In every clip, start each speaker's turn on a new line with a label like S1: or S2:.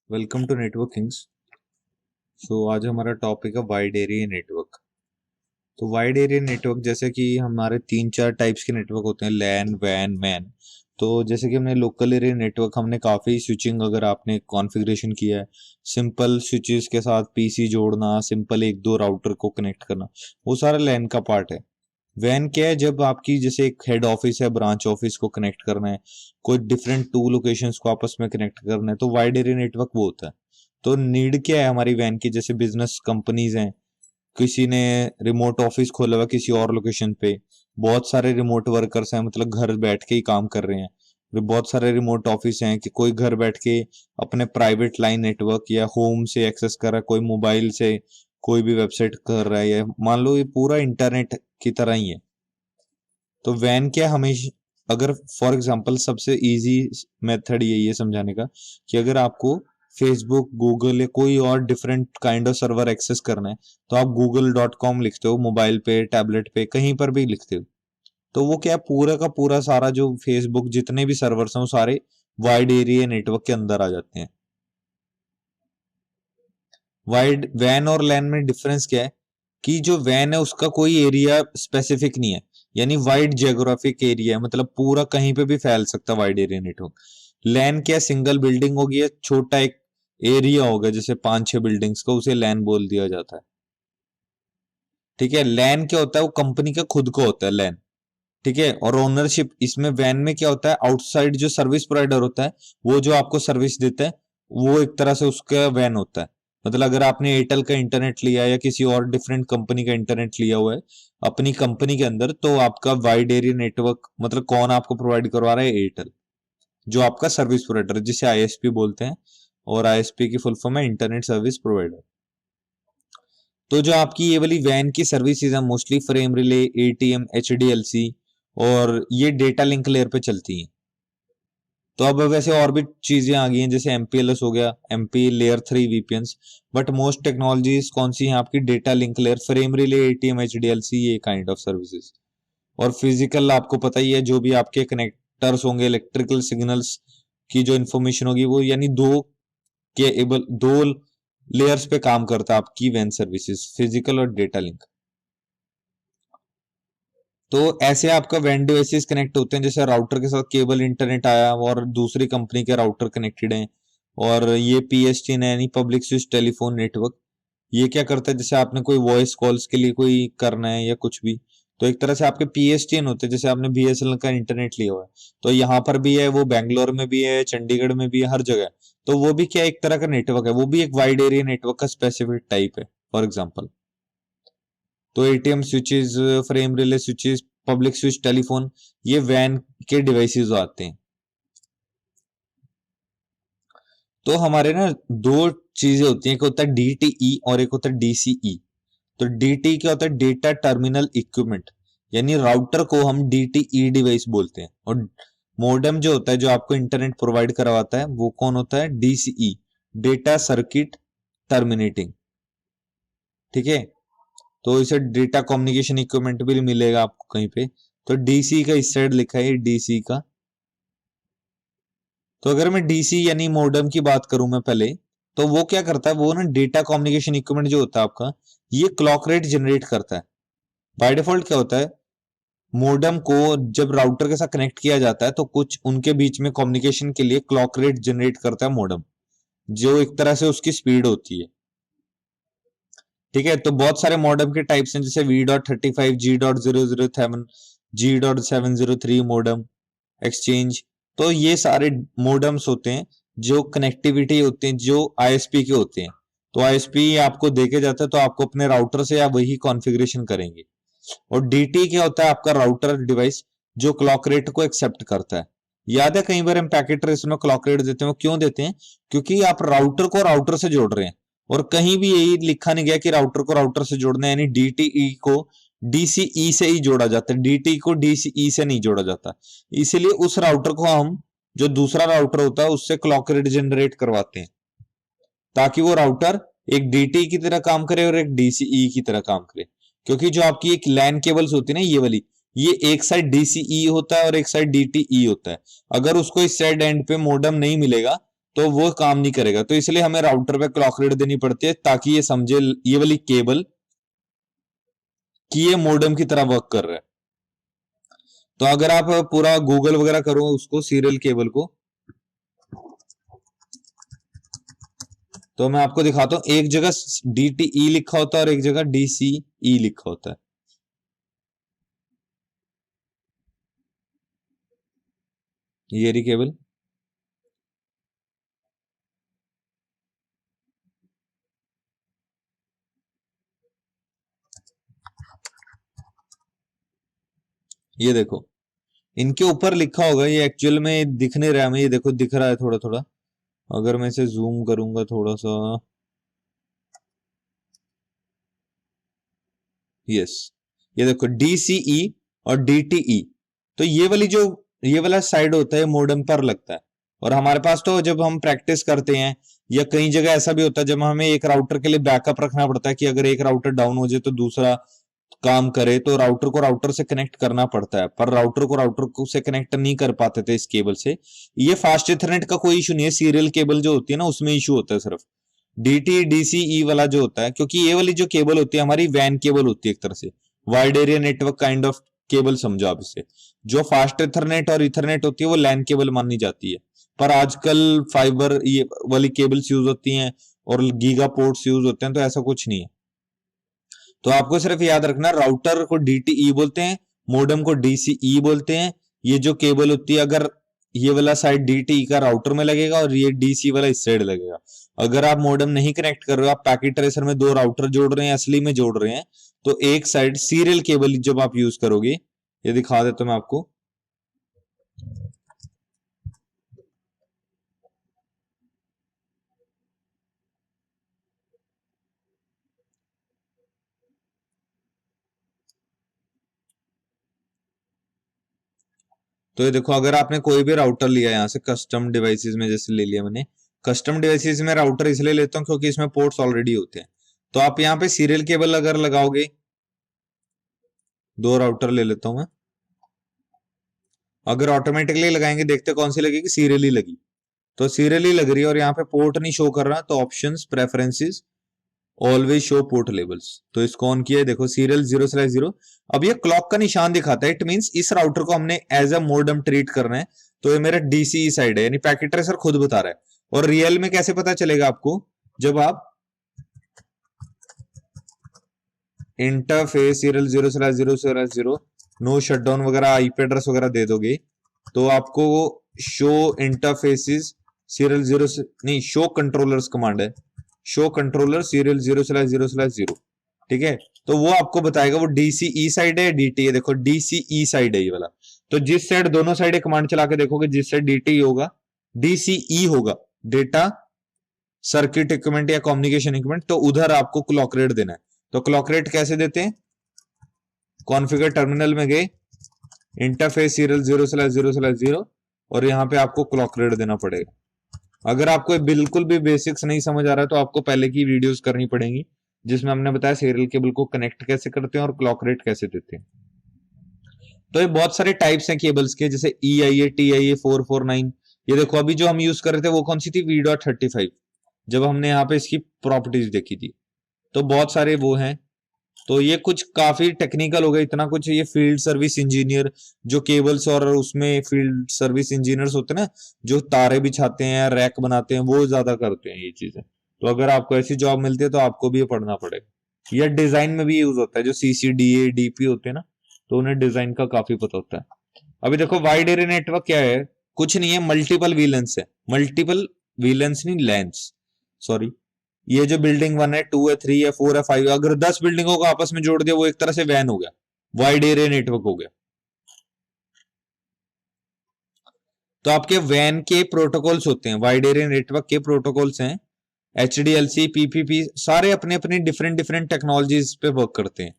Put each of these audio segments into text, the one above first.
S1: Welcome to network Kings. आज हमारा topic है वाइड एरिया नेटवर्क। तो वाइड एरिया नेटवर्क जैसे कि हमारे तीन चार टाइप्स के नेटवर्क होते हैं, लैन वैन मैन। तो जैसे कि हमने लोकल एरिया नेटवर्क, हमने काफ़ी स्विचिंग अगर आपने कॉन्फ़िगरेशन किया है, सिंपल स्विचेस के साथ पीसी जोड़ना, सिंपल एक दो राउटर को कनेक्ट करना, वो सारा लैन का पार्ट है। वैन क्या है, जब आपकी जैसे एक हेड ऑफिस है, ब्रांच ऑफिस को कनेक्ट करना है, कोई डिफरेंट टू लोकेशंस को आपस में कनेक्ट करना है, तो वाइड एरिया नेटवर्क वो होता है। तो नीड क्या है हमारी वैन की, जैसे बिजनेस कंपनीज हैं, किसी ने रिमोट ऑफिस खोला हुआ किसी और लोकेशन पे, बहुत सारे रिमोट वर्कर्स हैं, मतलब घर बैठ के ही काम कर रहे हैं। फिर बहुत सारे रिमोट ऑफिस हैं कि कोई घर बैठ के अपने प्राइवेट लाइन नेटवर्क या होम से एक्सेस कर रहा है, कोई मोबाइल से कोई भी वेबसाइट कर रहा है, या मान लो ये पूरा इंटरनेट की तरह ही है। तो वैन क्या, हमेशा अगर फॉर एग्जांपल सबसे इजी मेथड यही है समझाने का कि अगर आपको फेसबुक, गूगल या कोई और different kind of server access करना है, तो आप google.com लिखते हो, मोबाइल पे, टैबलेट पे, कहीं पर भी लिखते हो, तो वो क्या, पूरा का पूरा सारा जो फेसबुक जितने भी सर्वर्स हैं वो सारे वाइड एरिया नेटवर्क के अंदर आ जाते हैं। वाइड वैन और लैन में डिफरेंस क्या है कि जो वैन है उसका कोई एरिया स्पेसिफिक नहीं है, यानी वाइड जियोग्राफिक एरिया है, मतलब पूरा कहीं पे भी फैल सकता है वाइड एरिया नेटवर्क। लैन क्या, सिंगल बिल्डिंग होगी या छोटा एक एरिया होगा, जैसे पांच छह बिल्डिंग्स को, उसे लैन बोल दिया जाता है। ठीक है, लैन क्या होता है, वो कंपनी का खुद को होता है लैन। ठीक है, और ओनरशिप इसमें वैन में क्या होता है, आउटसाइड जो सर्विस प्रोवाइडर होता है, वो जो आपको सर्विस देता है, वो एक तरह से उसका वैन होता है। मतलब अगर आपने एयरटेल का इंटरनेट लिया या किसी और डिफरेंट कंपनी का इंटरनेट लिया हुआ है अपनी कंपनी के अंदर, तो आपका वाइड एरिया नेटवर्क मतलब कौन आपको प्रोवाइड करवा रहा है, एयरटेल, जो आपका सर्विस प्रोवाइडर जिसे आईएसपी बोलते हैं, और आईएसपी की फुल फॉर्म है इंटरनेट सर्विस प्रोवाइडर। तो जो आपकी ये वाली वैन की सर्विसेज है, मोस्टली फ्रेम रिले, एटीएम, एचडीएलसी, और ये डेटा लिंक लेयर पे चलती हैं। तो अब वैसे और भी चीजें आ गई हैं, जैसे एमपीएलएस हो गया, MP layer 3 VPNs, but most technologies कौन सी हैं आपकी, data link layer, frame relay, ATM, HDLC, ये काइंड ऑफ सर्विसेज। और फिजिकल आपको पता ही है, जो भी आपके कनेक्टर्स होंगे, इलेक्ट्रिकल सिग्नल्स की जो इन्फॉर्मेशन होगी, वो यानी दो लेयर्स पे काम करता है आपकी वैन सर्विसेज, फिजिकल और डेटा लिंक। तो ऐसे आपका वैन डिवाइसेस कनेक्ट होते हैं, जैसे राउटर के साथ केबल इंटरनेट आया और दूसरी कंपनी के राउटर कनेक्टेड हैं, और ये पीएसटी यानी पब्लिक स्विच टेलीफोन नेटवर्क, ये क्या करता है, जैसे आपने कोई वॉइस कॉल्स के लिए कोई करना है या कुछ भी, तो एक तरह से आपके पीएसटीएन होते हैं, जैसे आपने बीएसएनएल का इंटरनेट लिया हुआ है, तो यहाँ पर भी है, वो बैंगलोर में भी है, चंडीगढ़ में भी है, हर जगह। तो वो भी क्या, एक तरह का नेटवर्क है, वो भी एक वाइड एरिया नेटवर्क का स्पेसिफिक टाइप है, फॉर एग्जाम्पल। तो ATM switches, frame relay switches, public switch telephone, ये वैन के डिवाइसेस आते हैं। तो हमारे ना दो चीजें होती हैं, एक होता है डीटीई और एक होता है डीसीई। तो डीटी क्या होता है, डेटा टर्मिनल इक्विपमेंट, यानी राउटर को हम डीटीई डिवाइस बोलते हैं, और मॉडेम जो होता है, जो आपको इंटरनेट प्रोवाइड करवाता है, वो कौन होता है, डीसीई, डेटा सर्किट टर्मिनेटिंग। ठीक है, तो इसे डेटा कम्युनिकेशन इक्विपमेंट भी मिलेगा आपको कहीं पे। तो डीसी का इस साइड लिखा है, डीसी का। तो अगर मैं डीसी यानी मॉडेम की बात करूं मैं पहले, तो वो क्या करता है, वो ना डेटा कम्युनिकेशन इक्विपमेंट जो होता है आपका, ये क्लॉक रेट जनरेट करता है। बाय डिफॉल्ट क्या होता है, मॉडेम को जब राउटर के साथ कनेक्ट किया जाता है, तो कुछ उनके बीच में कम्युनिकेशन के लिए क्लॉक रेट जनरेट करता है मॉडेम, जो एक तरह से उसकी स्पीड होती है। ठीक है, तो बहुत सारे मॉडेम के टाइप्स हैं, जैसे V.35, G.007, G.703 modem, exchange. तो ये सारे मॉडेम्स होते हैं जो कनेक्टिविटी होते हैं, जो आईएसपी के होते हैं। तो आईएसपी आपको देके जाता है, तो आपको अपने राउटर से आप वही कॉन्फ़िगरेशन करेंगे। और डीटी क्या होता है, आपका राउटर डिवाइस जो क्लॉक रेट को एक्सेप्ट करता है। याद है कई बार हम पैकेट रेस में क्लॉक रेट देते हैं, वो क्यों देते हैं, क्योंकि आप राउटर को राउटर से जोड़ रहे हैं, और कहीं भी यही लिखा नहीं गया कि राउटर को राउटर से जोड़ना है, यानी डीटीई को डीसीई से ही जोड़ा जाता है, डीटी को डीसीई से नहीं जोड़ा जाता। इसीलिए उस राउटर को हम, जो दूसरा राउटर होता है, उससे क्लॉक रेट जनरेट करवाते हैं, ताकि वो राउटर एक डीटी की तरह काम करे और एक डीसीई की तरह काम करे। क्योंकि जो आपकी एक लैन केबल्स होती है ना, ये वाली, ये एक साइड डीसीई होता है और एक साइड डीटीई होता है। अगर उसको इस साइड एंड पे मॉडेम नहीं मिलेगा, तो वो काम नहीं करेगा। तो इसलिए हमें राउटर पे क्लॉक रेट देनी पड़ती है ताकि ये समझे ये वाली केबल कि ये मॉडेम की तरह वर्क कर रहा है। तो अगर आप पूरा गूगल वगैरह करो उसको सीरियल केबल को, तो मैं आपको दिखाता हूं। एक जगह DTE लिखा होता है और एक जगह DCE लिखा होता है। ये रही केबल। ये देखो इनके ऊपर लिखा होगा, ये एक्चुअल में दिख नहीं रहा है हमें, ये देखो दिख रहा है थोड़ा थोड़ा। अगर मैं इसे जूम करूंगा थोड़ा सा, यस, ये देखो DCE और DTE। तो ये वाला साइड होता है मॉडेम पर लगता है। और हमारे पास तो जब हम प्रैक्टिस करते हैं या कई जगह ऐसा भी होता है जब हमें एक राउटर के लिए बैकअप रखना पड़ता है कि अगर एक राउटर डाउन हो जाए तो दूसरा काम करे, तो राउटर को राउटर से कनेक्ट करना पड़ता है। पर राउटर को राउटर को से कनेक्ट नहीं कर पाते थे इस केबल से। ये फास्ट इथरनेट का कोई इशू नहीं है, सीरियल केबल जो होती है ना उसमें इशू होता है सिर्फ। DT DCE वाला जो होता है, क्योंकि ये वाली जो केबल होती है हमारी वैन केबल होती है एक तरह से, wide area network kind of cable समझो आप इसे। जो फास्ट इथरनेट और इथरनेट होती है वो लैन केबल मानी जाती है। पर आजकल फाइबर ये वाली केबल्स यूज होती हैं और गीगा पोर्ट्स यूज होते हैं, तो ऐसा कुछ नहीं है। तो आपको सिर्फ याद रखना, राउटर को DTE बोलते हैं, मॉडेम को DCE बोलते हैं। ये जो केबल होती है, अगर ये वाला साइड DTE का राउटर में लगेगा और ये DC वाला इस साइड लगेगा। अगर आप मॉडेम नहीं कनेक्ट कर रहे हो, आप पैकेट ट्रेसर में दो राउटर जोड़ रहे हैं, असली में जोड़ रहे हैं, तो एक साइड सीरियल केबल जब आप यूज करोगे, ये दिखा देता हूं मैं आपको। तो ये देखो, अगर आपने कोई भी राउटर लिया यहाँ से कस्टम डिवाइसेस में, जैसे ले लिया मैंने, कस्टम डिवाइसेस में राउटर इसलिए लेता हूँ क्योंकि इसमें पोर्ट्स ऑलरेडी होते हैं। तो आप यहाँ पे सीरियल केबल अगर लगाओगे, दो राउटर ले लेता हूं मैं, अगर ऑटोमेटिकली लगाएंगे देखते कौन सी लगेगी, सीरियली लगी। तो सीरियली लग रही है और यहाँ पे पोर्ट नहीं शो कर रहा, तो options preferences always show port labels, तो इसको ऑन किया है, देखो सीरियल 0/0। अब ये क्लॉक का निशान दिखाता है, इट मींस इस राउटर को हमने एज अ मॉडेम ट्रीट करना है। तो ये मेरा DCE साइड है, यानी पैकेट ट्रेसर खुद बता रहा है। और रियल में कैसे पता चलेगा आपको, जब आप इंटरफेस सीरियल 0/0/0 नो शटडाउन वगैरह IP एड्रेस वगैरह दे दोगे, तो आपको शो इंटरफेसिस सीरियल 0 नहीं, शो कंट्रोलर्स कमांड है, शो कंट्रोलर सीरियल 0/0/0। ठीक है, तो वो आपको बताएगा वो DCE साइड है DTE, देखो DCE साइड है ये वाला। तो जिस साइड, दोनों साइड कमांड चला के देखोगे, जिस साइड DTE होगा DCE होगा, डेटा सर्किट इक्विपमेंट या कम्युनिकेशन इक्विपमेंट, तो उधर आपको क्लॉक रेट देना है। तो क्लॉक रेट कैसे देते हैं, कॉन्फ़िगर टर्मिनल में गए, इंटरफेस सीरियल 0/0/0 और यहाँ पे आपको क्लॉक रेट देना पड़ेगा। अगर आपको बिल्कुल भी बेसिक्स नहीं समझ आ रहा है तो आपको पहले की वीडियोस करनी पड़ेंगी, जिसमें हमने बताया सीरियल केबल को कनेक्ट कैसे करते हैं और क्लॉक रेट कैसे देते हैं। तो ये बहुत सारे टाइप्स हैं केबल्स के, जैसे EIA TIA 449। ये देखो अभी जो हम यूज कर रहे थे वो कौन सी थी, V.35, जब हमने यहाँ पे इसकी प्रॉपर्टीज देखी थी। तो बहुत सारे वो हैं। तो ये कुछ काफी टेक्निकल हो गया, इतना कुछ। ये फील्ड सर्विस इंजीनियर जो केबल्स और उसमें फील्ड सर्विस इंजीनियर्स होते हैं ना, जो तारे बिछाते हैं, रैक बनाते हैं, वो ज्यादा करते हैं ये चीजें। तो अगर आपको ऐसी जॉब मिलती है तो आपको भी ये पढ़ना पड़ेगा। या डिजाइन में भी यूज होता है, जो CCDA DP होते हैं ना, तो उन्हें डिजाइन का काफी पता होता है। अभी देखो वाइड एरिया नेटवर्क क्या है, कुछ नहीं है, मल्टीपल वीलेंस है, मल्टीपल वीलेंस नहीं, लेंस, सॉरी। ये जो बिल्डिंग 1 है, 2 है, 3 है, 4 है, 5 है, अगर 10 बिल्डिंगों को आपस में जोड़ दिया, वो एक तरह से वैन हो गया, वाइड एरिया नेटवर्क हो गया। तो आपके वैन के प्रोटोकॉल्स होते हैं, वाइड एरिया नेटवर्क के प्रोटोकॉल्स हैं, HDLC PPP, सारे अपने अपनी डिफरेंट डिफरेंट टेक्नोलॉजीज पे वर्क करते हैं।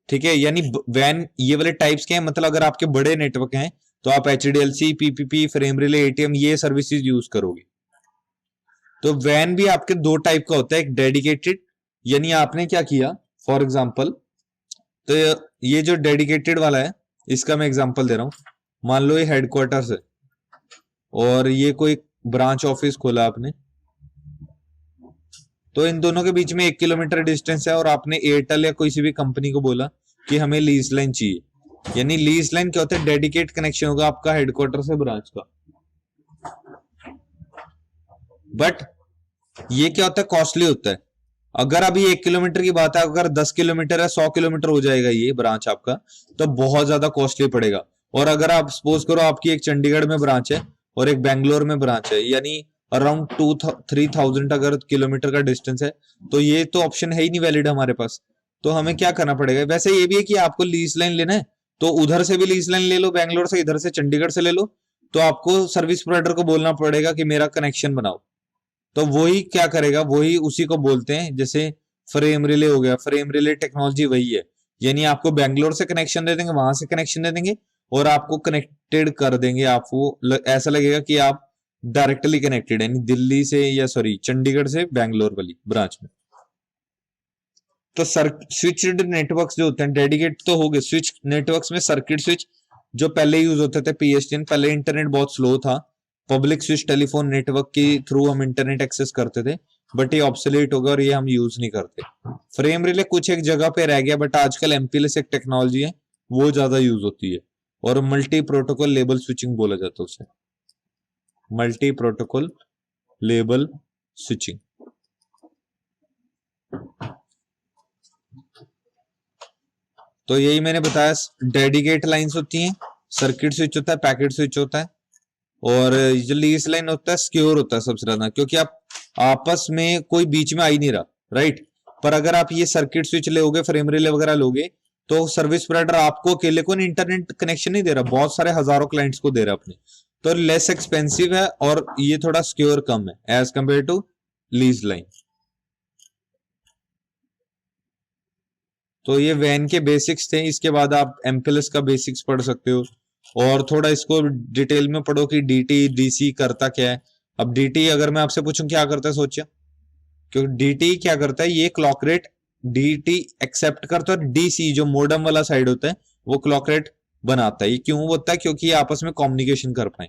S1: ठीक है, यानी वैन ये वाले टाइप्स के हैं, मतलब अगर आपके बड़े नेटवर्क हैं तो आप HDLC PPP frame relay ATM ये सर्विसेज यूज करोगे। तो वैन भी आपके दो टाइप का होता है, एक डेडिकेटेड, यानी आपने क्या किया, फॉर एग्जांपल, तो ये जो डेडिकेटेड वाला है इसका मैं एग्जांपल दे रहा हूं। मान लो ये हेडक्वार्टर्स है और ये कोई ब्रांच ऑफिस खोला आपने, तो इन दोनों के बीच में 1 किलोमीटर डिस्टेंस है और आपने एयरटेल या कोई सी भी कंपनी को बोला कि हमें लीज लाइन चाहिए। यानी लीज लाइन क्या होता है, डेडिकेट कनेक्शन होगा आपका हेडक्वार्टर से ब्रांच का। बट ये क्या होता है, कॉस्टली होता है। अगर अभी 1 किलोमीटर की बात है, अगर 10 किलोमीटर या 100 किलोमीटर हो जाएगा ये ब्रांच आपका, तो बहुत ज्यादा कॉस्टली पड़ेगा। और अगर आप सपोज करो आपकी एक चंडीगढ़ में ब्रांच है और एक बैंगलोर में ब्रांच है, यानी अराउंड 2-3,000 अगर किलोमीटर का डिस्टेंस है, तो ये तो ऑप्शन है ही नहीं वैलिड हमारे पास। तो हमें क्या करना पड़ेगा, वैसे ये भी है कि आपको लीज लाइन लेना है तो उधर से भी लीज लाइन ले लो, बैंगलोर से, इधर से चंडीगढ़ से ले लो, तो आपको सर्विस प्रोवाइडर को बोलना पड़ेगा कि मेरा कनेक्शन बनाओ। तो वही क्या करेगा, वही उसी को बोलते हैं, जैसे फ्रेम रिले हो गया, फ्रेम रिले टेक्नोलॉजी वही है। यानी आपको बैंगलोर से कनेक्शन दे देंगे, वहां से कनेक्शन दे देंगे और आपको कनेक्टेड कर देंगे। आपको ऐसा लगेगा कि आप डायरेक्टली कनेक्टेड, यानी दिल्ली से या सॉरी चंडीगढ़ से बैंगलोर वाली ब्रांच में। तो स्विच्ड नेटवर्क्स जो होते हैं, डेडिकेट तो हो गए। स्विच नेटवर्क्स में सर्किट स्विच जो पहले यूज होते थे, पीएसटीएन, पहले इंटरनेट बहुत स्लो था, पब्लिक स्विच टेलीफोन नेटवर्क के थ्रू हम इंटरनेट एक्सेस करते थे, बट ये ऑब्सोलीट हो गया और ये हम यूज नहीं करते। फ्रेम रिले कुछ एक जगह पे रह गया, बट आजकल एमपीएलएस एक टेक्नोलॉजी है, वो ज्यादा यूज होती है। और मल्टी प्रोटोकॉल लेबल स्विचिंग बोला जाता है उसे, मल्टी प्रोटोकॉल लेबल स्विचिंग। तो यही मैंने बताया, डेडिकेट लाइंस होती हैं, सर्किट स्विच होता है, पैकेट स्विच होता है, और जो लीज लाइन होता है सिक्योर होता है सबसे ज्यादा, क्योंकि आप आपस में कोई बीच में आ ही नहीं रहा, राइट। पर अगर आप ये सर्किट स्विच लोगे, फ्रेम रिले वगैरह लोगे, तो सर्विस प्रोवाइडर आपको अकेले को इंटरनेट कनेक्शन नहीं दे रहा, बहुत सारे हजारों क्लाइंट्स को दे रहा अपने, तो लेस एक्सपेंसिव है और ये थोड़ा सिक्योर कम है as compared to lease line. तो ये वैन के बेसिक्स थे। इसके बाद आप एमपीएलएस का बेसिक्स पढ़ सकते हो और थोड़ा इसको डिटेल में पढ़ो कि डीटी डीसी करता क्या है। अब डीटी अगर मैं आपसे पूछूं क्या करता है, सोचिए, क्योंकि डीटी क्या करता है, ये क्लॉक रेट डीटी एक्सेप्ट करता है, डीसी जो मोडम वाला साइड होता है वो क्लॉक रेट बनाता है। ये क्यों होता है, क्योंकि ये आपस में कम्युनिकेशन कर पाए।